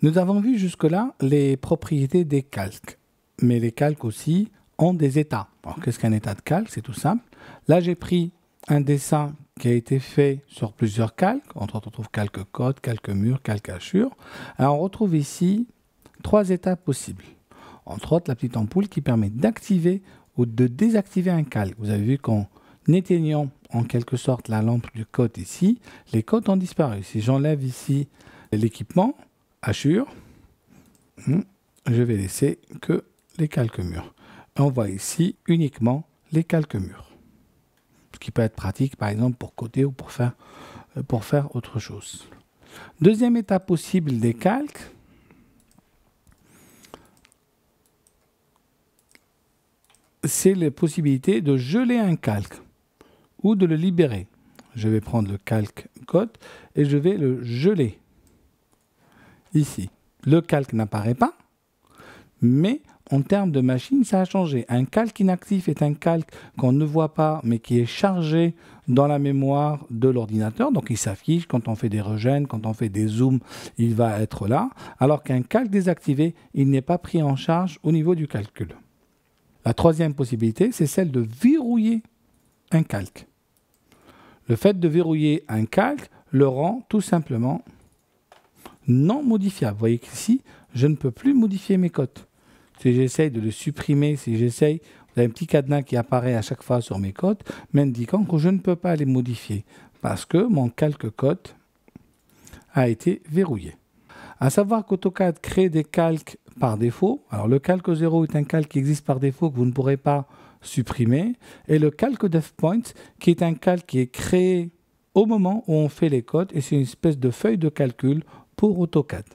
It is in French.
Nous avons vu jusque-là les propriétés des calques. Mais les calques aussi ont des états. Alors, qu'est-ce qu'un état de calque? C'est tout simple. Là, j'ai pris un dessin qui a été fait sur plusieurs calques. Entre autres, on trouve calque code, calque mur, calque hachure. Alors, on retrouve ici 3 états possibles. Entre autres, la petite ampoule qui permet d'activer ou de désactiver un calque. Vous avez vu qu'en éteignant en quelque sorte la lampe du code ici, les codes ont disparu. Si j'enlève ici l'équipement, hachure, je vais laisser que les calques murs. On voit ici uniquement les calques murs. Ce qui peut être pratique par exemple pour coder ou pour faire autre chose. Deuxième étape possible des calques, c'est la possibilité de geler un calque ou de le libérer. Je vais prendre le calque code et je vais le geler. Ici, le calque n'apparaît pas, mais en termes de machine, ça a changé. Un calque inactif est un calque qu'on ne voit pas, mais qui est chargé dans la mémoire de l'ordinateur. Donc, il s'affiche quand on fait des regènes, quand on fait des zooms, il va être là. Alors qu'un calque désactivé, il n'est pas pris en charge au niveau du calcul. La troisième possibilité, c'est celle de verrouiller un calque. Le fait de verrouiller un calque le rend tout simplement non modifiable. Vous voyez qu'ici, je ne peux plus modifier mes codes. Si j'essaye de le supprimer, vous avez un petit cadenas qui apparaît à chaque fois sur mes codes, m'indiquant que je ne peux pas les modifier parce que mon calque code a été verrouillé. À savoir qu'AutoCAD crée des calques par défaut. Alors le calque 0 est un calque qui existe par défaut que vous ne pourrez pas supprimer. Et le calque DevPoint qui est un calque qui est créé au moment où on fait les codes et c'est une espèce de feuille de calcul pour AutoCAD.